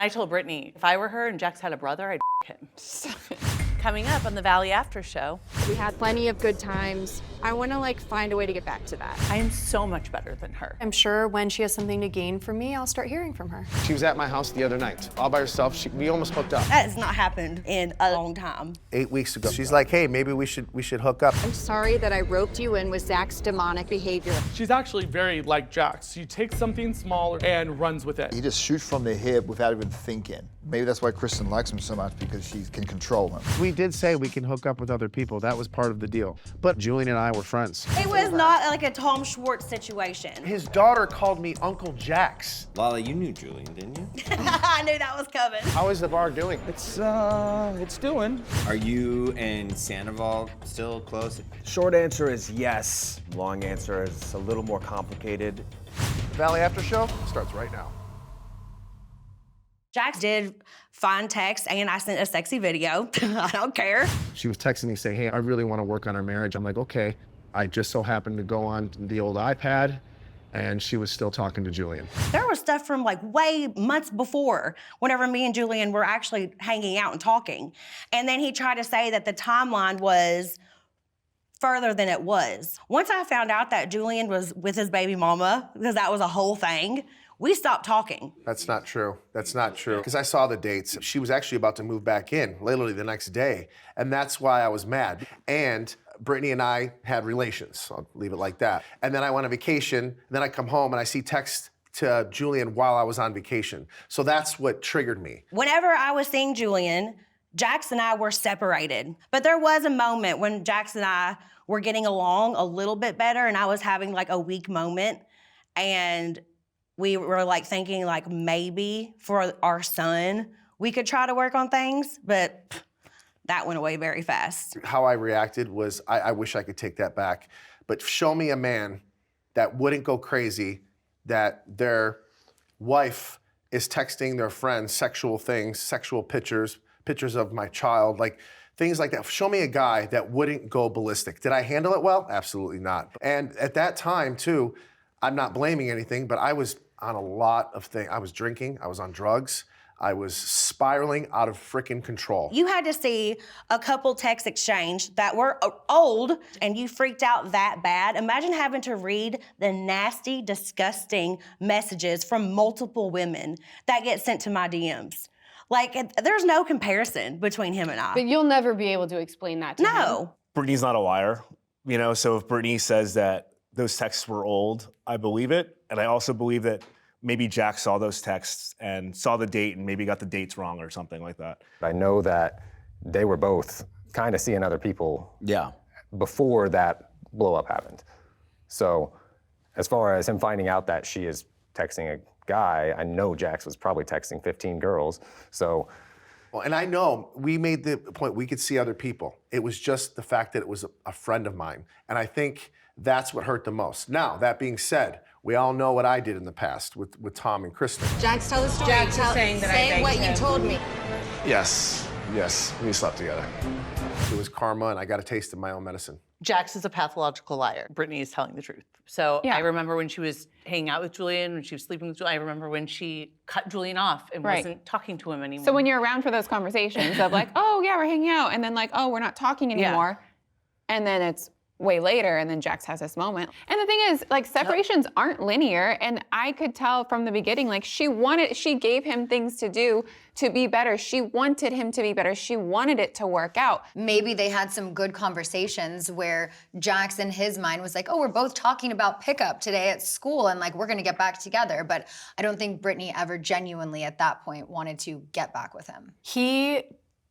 I told Brittany, if I were her and Jax had a brother, I'd him. Coming up on the Valley After Show. We had plenty of good times. I want to find a way to get back to that. I am so much better than her. I'm sure when she has something to gain from me, I'll start hearing from her. She was at my house the other night, all by herself. We almost hooked up. That has not happened in a long time. 8 weeks ago. She's like, hey, maybe we should hook up. I'm sorry that I roped you in with Zach's demonic behavior. She's actually very like Jax. She takes something small and runs with it. He just shoots from the hip without even thinking. Maybe that's why Kristen likes him so much, because she can control him. We did say we can hook up with other people. That was part of the deal. But Julian and I were friends. It was not like a Tom Schwartz situation. His daughter called me Uncle Jax. Lala, you knew Julian, didn't you? I knew that was coming. How is the bar doing? It's doing. Are you and Sandoval still close? Short answer is yes. Long answer is a little more complicated. Valley After Show starts right now. Jax did find text, and I sent a sexy video. I don't care. She was texting me saying, hey, I really want to work on our marriage. I'm like, okay. I just so happened to go on the old iPad, and she was still talking to Julian. There was stuff from way months before, whenever me and Julian were actually hanging out and talking. And then he tried to say that the timeline was further than it was. Once I found out that Julian was with his baby mama, because that was a whole thing, we stopped talking. That's not true. That's not true. Because I saw the dates. She was actually about to move back in, literally the next day. And that's why I was mad. And Brittany and I had relations. I'll leave it like that. And then I went on vacation. And then I come home and I see text to Julian while I was on vacation. So that's what triggered me. Whenever I was seeing Julian, Jax and I were separated. But there was a moment when Jax and I were getting along a little bit better, and I was having a weak moment. And we were thinking maybe for our son, we could try to work on things, but that went away very fast. How I reacted was, I wish I could take that back, but show me a man that wouldn't go crazy that their wife is texting their friends sexual things, sexual pictures of my child, things like that. Show me a guy that wouldn't go ballistic. Did I handle it well? Absolutely not. And at that time too, I'm not blaming anything, but I was on a lot of things. I was drinking, I was on drugs, I was spiraling out of freaking control. You had to see a couple text exchange that were old, and you freaked out that bad. Imagine having to read the nasty, disgusting messages from multiple women that get sent to my DMs. There's no comparison between him and I. But you'll never be able to explain that to him. No. Brittany's not a liar, so if Brittany says that those texts were old, I believe it. And I also believe that maybe Jax saw those texts and saw the date and maybe got the dates wrong or something like that. I know that they were both kind of seeing other people before that blow up happened. So as far as him finding out that she is texting a guy, I know Jax was probably texting 15 girls. So. Well, and I know we made the point we could see other people. It was just the fact that it was a friend of mine. And I think that's what hurt the most. Now, that being said, we all know what I did in the past with Tom and Kristen. Jax, tell the story. Jax is saying that I say begged what him. you told me. Yes, we slept together. It was karma, and I got a taste of my own medicine. Jax is a pathological liar. Brittany is telling the truth. So I remember when she was hanging out with Julian, when she was sleeping with Julian. I remember when she cut Julian off and wasn't talking to him anymore. So when you're around for those conversations of oh yeah, we're hanging out, and then oh, we're not talking anymore, and then it's way later, and then Jax has this moment. And the thing is, separations aren't linear, and I could tell from the beginning, she gave him things to do to be better. She wanted him to be better. She wanted it to work out. Maybe they had some good conversations where Jax in his mind was oh, we're both talking about pickup today at school, and we're gonna get back together. But I don't think Brittany ever genuinely at that point wanted to get back with him. He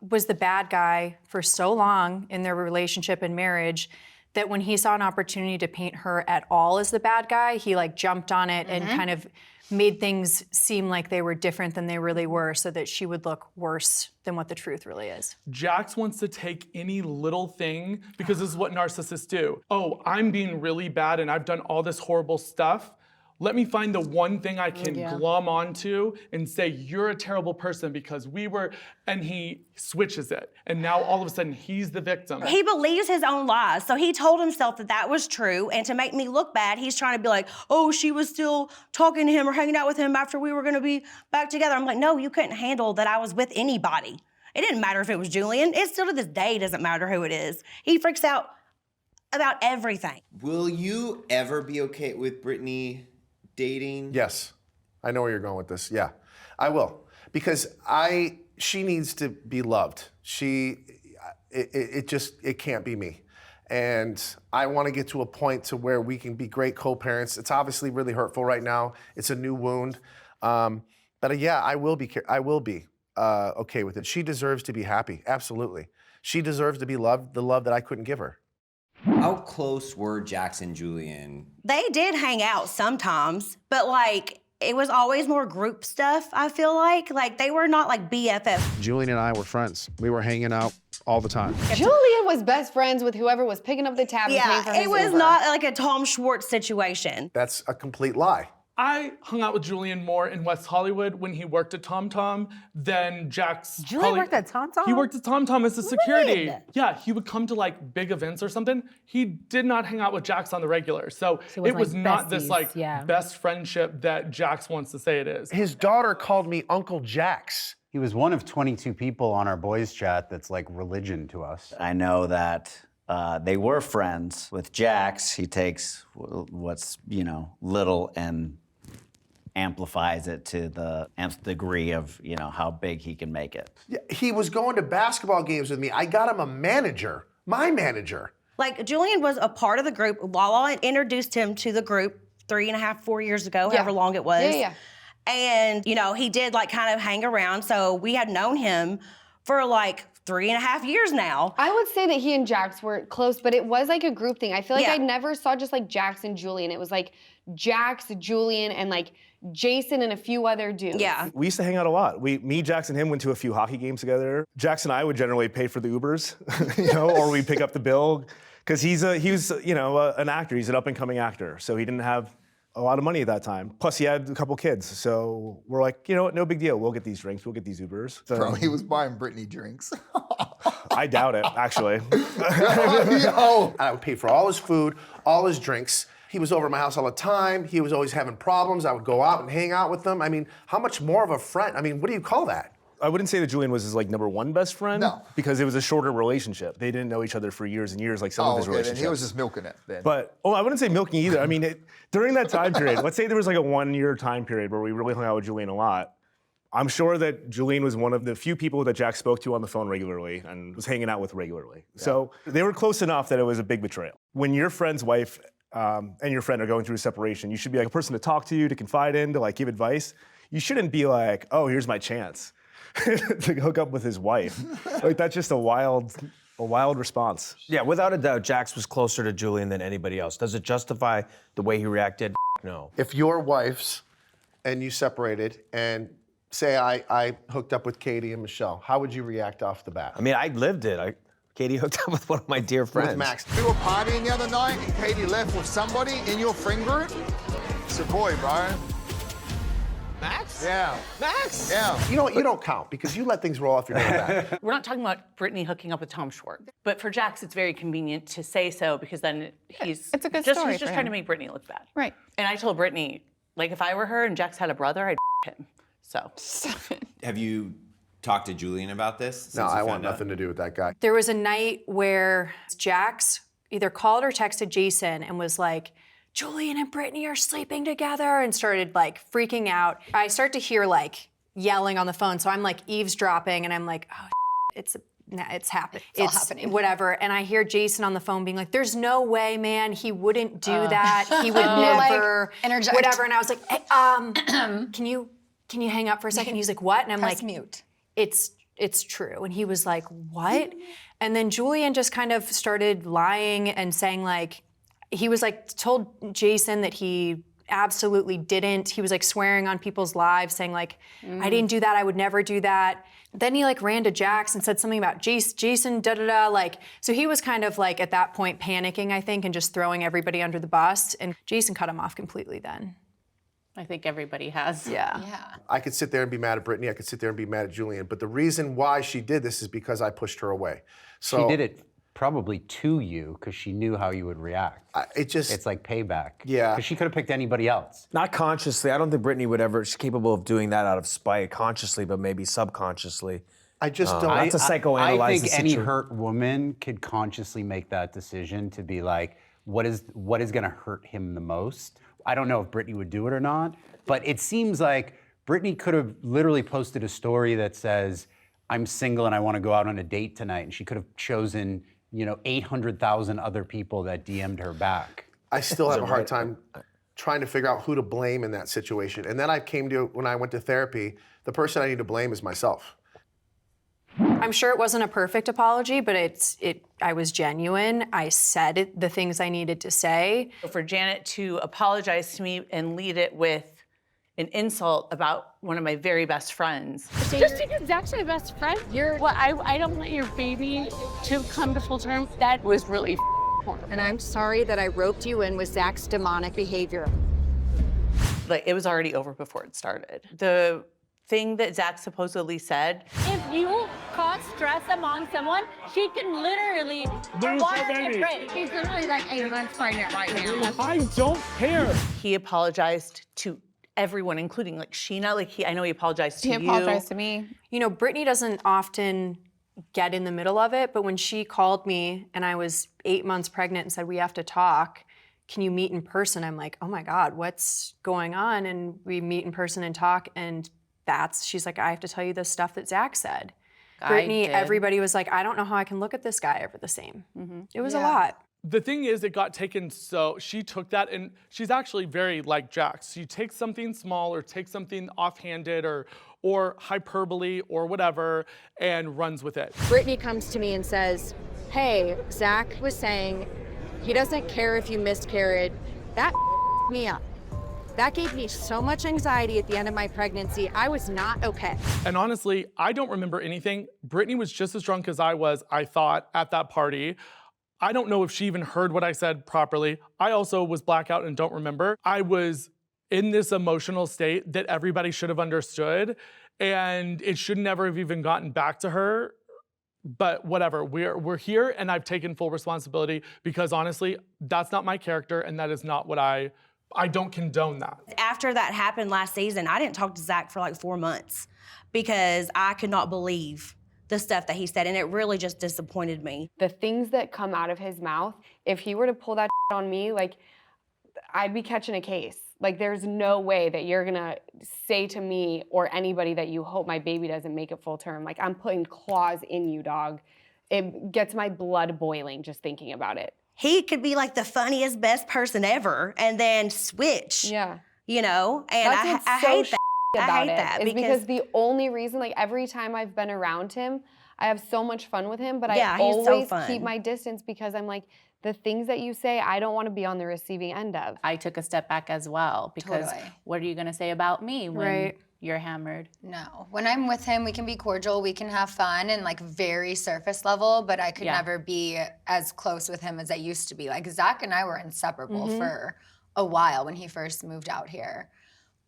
was the bad guy for so long in their relationship and marriage that when he saw an opportunity to paint her at all as the bad guy, he jumped on it and kind of made things seem like they were different than they really were so that she would look worse than what the truth really is. Jax wants to take any little thing, because this is what narcissists do. Oh, I'm being really bad and I've done all this horrible stuff. let me find the one thing I can glom onto and say, you're a terrible person because we were, and he switches it. And now all of a sudden he's the victim. He believes his own lies. So he told himself that that was true. And to make me look bad, he's trying to be like, oh, she was still talking to him or hanging out with him after we were gonna be back together. I'm like, no, you couldn't handle that I was with anybody. It didn't matter if it was Julian. It still to this day doesn't matter who it is. He freaks out about everything. Will you ever be okay with Brittany dating? Yes, I know where you're going with this. Yeah, I will, because she needs to be loved. It can't be me, and I want to get to a point to where we can be great co-parents. It's obviously really hurtful right now. It's a new wound, but yeah, I will be okay with it. She deserves to be happy. Absolutely, she deserves to be loved. The love that I couldn't give her. How close were Jax and Julian? They did hang out sometimes, but like, it was always more group stuff, I feel like. Like, they were not like BFFs. Julian and I were friends. We were hanging out all the time. Julian was best friends with whoever was picking up the tab and paying for his it was Uber. not like a Tom Schwartz situation. That's a complete lie. I hung out with Julian more in West Hollywood when he worked at Tom Tom than Jax. Julian worked at Tom Tom? He worked at Tom Tom as a security. When? Yeah, he would come to like big events or something. He did not hang out with Jax on the regular. So it was like not this besties, like yeah. best friendship that Jax wants to say it is. His daughter called me Uncle Jax. He was one of 22 people on our boys chat that's like religion to us. I know that they were friends with Jax. He takes what's, little and amplifies it to the nth degree of, how big he can make it. Yeah, he was going to basketball games with me. I got him a manager, my manager. Like, Julian was a part of the group. Lala introduced him to the group 3.5, 4 years ago, however long it was. Yeah. And, he did like kind of hang around. So we had known him for like 3.5 years now. I would say that he and Jax were close, but it was like a group thing. I feel like Yeah. I never saw just like Jax and Julian. It was like Jax, Julian, and like Jason and a few other dudes. Yeah. We used to hang out a lot. Me, Jax, and him went to a few hockey games together. Jax and I would generally pay for the Ubers, or we'd pick up the bill, because he was an actor. He's an up-and-coming actor, so he didn't have a lot of money at that time. Plus, he had a couple kids, so we're like, no big deal. We'll get these drinks. We'll get these Ubers. So, Bro, he was buying Brittany drinks. I doubt it, actually. I would pay for all his food, all his drinks. He was over at my house all the time. He was always having problems. I would go out and hang out with him. I mean, how much more of a friend? I mean, what do you call that? I wouldn't say that Julian was his like number one best friend. No. Because it was a shorter relationship. They didn't know each other for years and years, like some of his Then relationships. he was just milking it then. But, I wouldn't say milking either. I mean, during that time period, let's say there was like a 1-year time period where we really hung out with Julian a lot. I'm sure that Julian was one of the few people that Jack spoke to on the phone regularly and was hanging out with regularly. Yeah. So they were close enough that it was a big betrayal. When your friend's wife and your friend are going through a separation, you should be like a person to talk to, to confide in, to like give advice. You shouldn't be like, oh, here's my chance to hook up with his wife. Like, that's just a wild response. Yeah, without a doubt, Jax was closer to Julian than anybody else. Does it justify the way he reacted? No. If your wife's and you separated and say I hooked up with Katie and Michelle, how would you react off the bat? I mean, I lived it. Katie hooked up with one of my dear friends. With Max. We were partying the other night and Katie left with somebody in your friend group. It's a boy, bro. Max? Yeah. Max? Yeah. You know what? You don't count because you let things roll off your back. We're not talking about Brittany hooking up with Tom Schwartz, but for Jax, it's very convenient to say so because then It's a good he's story just for trying him. to make Brittany look bad. Right. And I told Brittany, like, if I were her and Jax had a brother, I'd him. So. Have you talked to Julian about this? No, I want nothing to do with that guy. There was a night where Jax either called or texted Jason and was like, Julian and Brittany are sleeping together, and started like freaking out. I start to hear like yelling on the phone, so I'm like eavesdropping and I'm like, oh, it's happening. It's all happening. Whatever. And I hear Jason on the phone being like, there's no way, man, he wouldn't do that. He would never, like, interject. whatever. And I was like, hey, can you hang up for a second? He's like, what? And I'm Press like, mute. It's true. And he was like, what? And then Julian just kind of started lying and saying like, he was like, told Jason that he absolutely didn't. He was like swearing on people's lives, saying like, I didn't do that, I would never do that. Then he like ran to Jax and said something about Jason, da-da-da, like, so he was kind of like at that point panicking, I think, and just throwing everybody under the bus. And Jason cut him off completely then. I think everybody has. Yeah. I could sit there and be mad at Brittany. I could sit there and be mad at Julian. But the reason why she did this is because I pushed her away. So she did it probably to you because she knew how you would react. It's like payback. Yeah. Because she could have picked anybody else. Not consciously. I don't think Brittany would ever, she's capable of doing that out of spite consciously, but maybe subconsciously. I just don't. That's a psychoanalyze I the think any situation. hurt woman could consciously make that decision to be like, what is going to hurt him the most? I don't know if Brittany would do it or not, but it seems like Brittany could have literally posted a story that says, I'm single and I want to go out on a date tonight. And she could have chosen, 800,000 other people that DM'd her back. I still have a hard time trying to figure out who to blame in that situation. And then I came to, when I went to therapy, the person I need to blame is myself. I'm sure it wasn't a perfect apology, but I was genuine. I said the things I needed to say. For Janet to apologize to me and lead it with an insult about one of my very best friends. Just because Zach's my best friend, I don't want your baby to come to full term. That was really horrible. And I'm sorry that I roped you in with Zach's demonic behavior. Like, it was already over before it started. The thing that Zach supposedly said. If you cause stress among someone, she can literally lose her baby. He's literally like, hey, let's find it right now. I don't care. He apologized to everyone, including like Sheena. I know he apologized to you. He apologized to me. Brittany doesn't often get in the middle of it, but when she called me and I was 8 months pregnant and said, we have to talk, can you meet in person? I'm like, oh my God, what's going on? And we meet in person and talk, and she's like, I have to tell you the stuff that Zach said. Brittany, everybody was like, I don't know how I can look at this guy ever the same. It was a lot. The thing is, it got taken she took that, and she's actually very like Jax. She takes something small or takes something offhanded or hyperbole or whatever and runs with it. Brittany comes to me and says, hey, Zach was saying he doesn't care if you miscarried. That me up. That gave me so much anxiety at the end of my pregnancy. I was not okay. And honestly, I don't remember anything. Brittany was just as drunk as I was, I thought, at that party. I don't know if she even heard what I said properly. I also was blackout and don't remember. I was in this emotional state that everybody should have understood, and it should never have even gotten back to her. But whatever, we're here, and I've taken full responsibility because honestly, that's not my character, and that is not what I don't condone that. After that happened last season, I didn't talk to Zach for like 4 months because I could not believe the stuff that he said, and it really just disappointed me. The things that come out of his mouth, if he were to pull that on me, like, I'd be catching a case. Like, there's no way that you're gonna say to me or anybody that you hope my baby doesn't make it full term. Like, I'm putting claws in you, dog. It gets my blood boiling just thinking about it. He could be like the funniest, best person ever and then switch. Yeah. And That's I so hate that. about I hate it, that is because the only reason, like, every time I've been around him, I have so much fun with him, but I he's so always fun. keep my distance because I'm like, the things that you say, I don't want to be on the receiving end of. I took a step back as well because what are you going to say about me when you're hammered? No. When I'm with him, we can be cordial, we can have fun and like very surface level, but I could never be as close with him as I used to be. Like Zach and I were inseparable for a while when he first moved out here.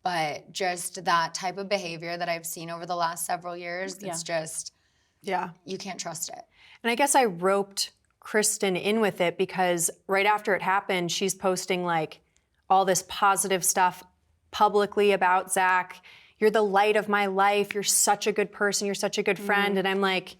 But just that type of behavior that I've seen over the last several years, it's just, you can't trust it. And I guess I roped Kristen in with it because right after it happened, she's posting like all this positive stuff publicly about Zach. You're the light of my life. You're such a good person. You're such a good friend. And I'm like,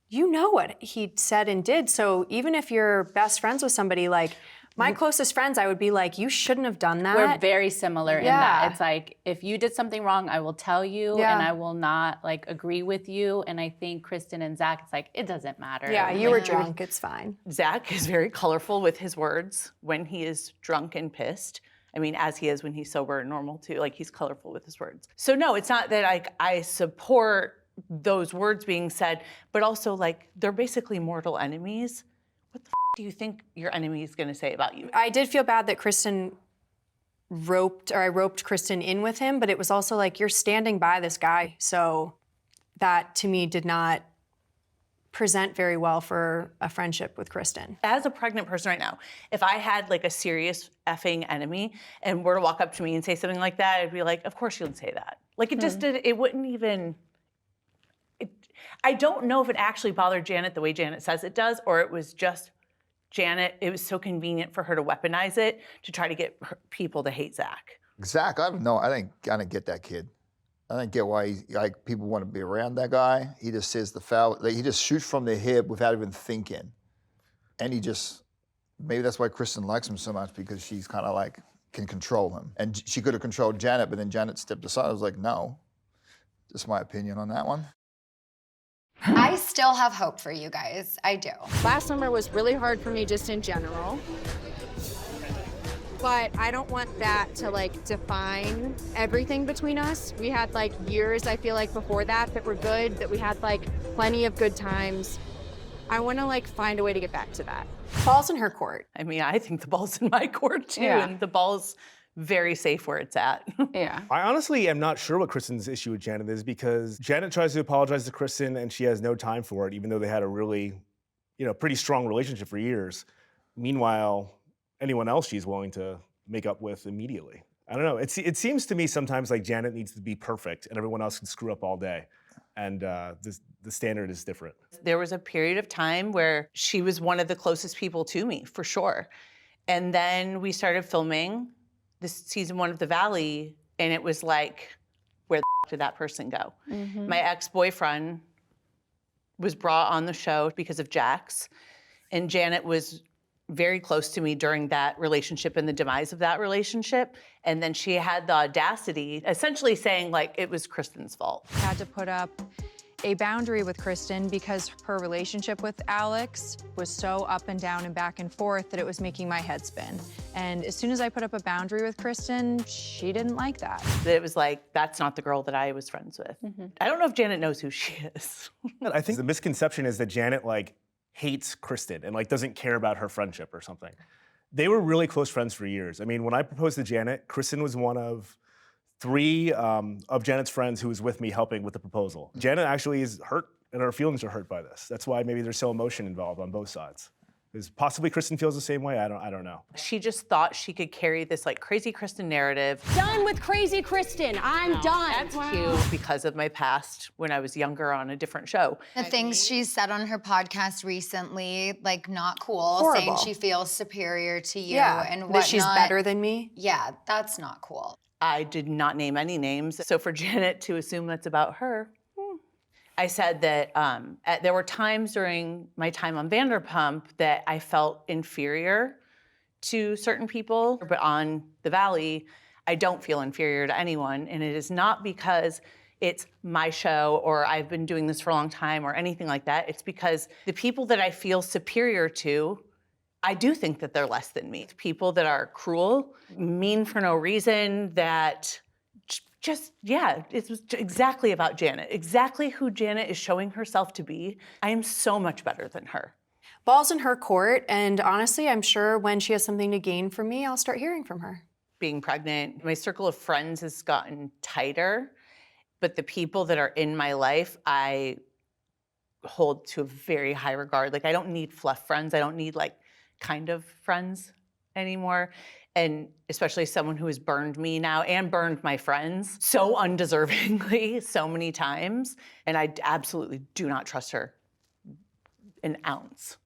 you know what he said and did. So even if you're best friends with somebody, like my closest friends, I would be like, you shouldn't have done that. We're very similar in that. It's like, if you did something wrong, I will tell you and I will not like agree with you. And I think Kristen and Zach, it's like, it doesn't matter. Yeah, you were drunk, it's fine. Zach is very colorful with his words when he is drunk and pissed. I mean, as he is when he's sober and normal too. Like, he's colorful with his words. So no, it's not that I support those words being said, but also like, they're basically mortal enemies. What the do you think your enemy is going to say about you? I did feel bad that I roped Kristen in with him, but it was also like, you're standing by this guy. So that to me did not present very well for a friendship with Kristen. As a pregnant person right now, if I had like a serious effing enemy and were to walk up to me and say something like that, I'd be like, of course you would say that. Like it just did, it wouldn't even, I don't know if it actually bothered Janet the way Janet says it does, or it was just Janet, it was so convenient for her to weaponize it to try to get people to hate Zach. Zach, I didn't get that kid. I didn't get why people want to be around that guy. He just says the foul, he just shoots from the hip without even thinking. And maybe that's why Kristen likes him so much, because she's kind of like, can control him. And she could have controlled Janet, but then Janet stepped aside. I was like, no. Just my opinion on that one. I still have hope for you guys. I do. Last summer was really hard for me just in general. But I don't want that to like define everything between us. We had like years, I feel like, before that were good, that we had like plenty of good times. I want to like find a way to get back to that. Ball's in her court. I mean, I think the ball's in my court too, and the ball's very safe where it's at. Yeah. I honestly am not sure what Kristen's issue with Janet is, because Janet tries to apologize to Kristen and she has no time for it, even though they had a really, pretty strong relationship for years. Meanwhile, anyone else she's willing to make up with immediately. I don't know. It seems to me sometimes like Janet needs to be perfect and everyone else can screw up all day. And the standard is different. There was a period of time where she was one of the closest people to me, for sure. And then we started filming this season 1 of The Valley, and it was like, where the did that person go? My ex-boyfriend was brought on the show because of Jax, and Janet was very close to me during that relationship and the demise of that relationship. And then she had the audacity, essentially saying like it was Kristen's fault. I had to put up a boundary with Kristen because her relationship with Alex was so up and down and back and forth that it was making my head spin. And as soon as I put up a boundary with Kristen, she didn't like that. It was like, that's not the girl that I was friends with. I don't know if Janet knows who she is. I think the misconception is that Janet hates Kristen and doesn't care about her friendship or something. They were really close friends for years. I mean, when I proposed to Janet, Kristen was one of 3 of Janet's friends who was with me helping with the proposal. Janet actually is hurt, and her feelings are hurt by this. That's why maybe there's so emotion involved on both sides. Because possibly Kristen feels the same way. I don't know. She just thought she could carry this crazy Kristen narrative. Done with crazy Kristen. I'm done. That's cute. Because of my past when I was younger on a different show. The things she's said on her podcast recently, not cool, Horrible. saying she feels superior to you and whatnot. That she's better than me. Yeah, that's not cool. I did not name any names. So for Janet to assume that's about her, I said that there were times during my time on Vanderpump that I felt inferior to certain people, but on The Valley, I don't feel inferior to anyone. And it is not because it's my show or I've been doing this for a long time or anything like that. It's because the people that I feel superior to, I do think that they're less than me. People that are cruel, mean for no reason, that it was exactly about Janet, exactly who Janet is showing herself to be. I am so much better than her. Ball's in her court, and honestly, I'm sure when she has something to gain from me, I'll start hearing from her. Being pregnant, my circle of friends has gotten tighter, but the people that are in my life, I hold to a very high regard. I don't need fluff friends. I don't need kind of friends anymore. And especially someone who has burned me now and burned my friends so undeservingly so many times. And I absolutely do not trust her an ounce.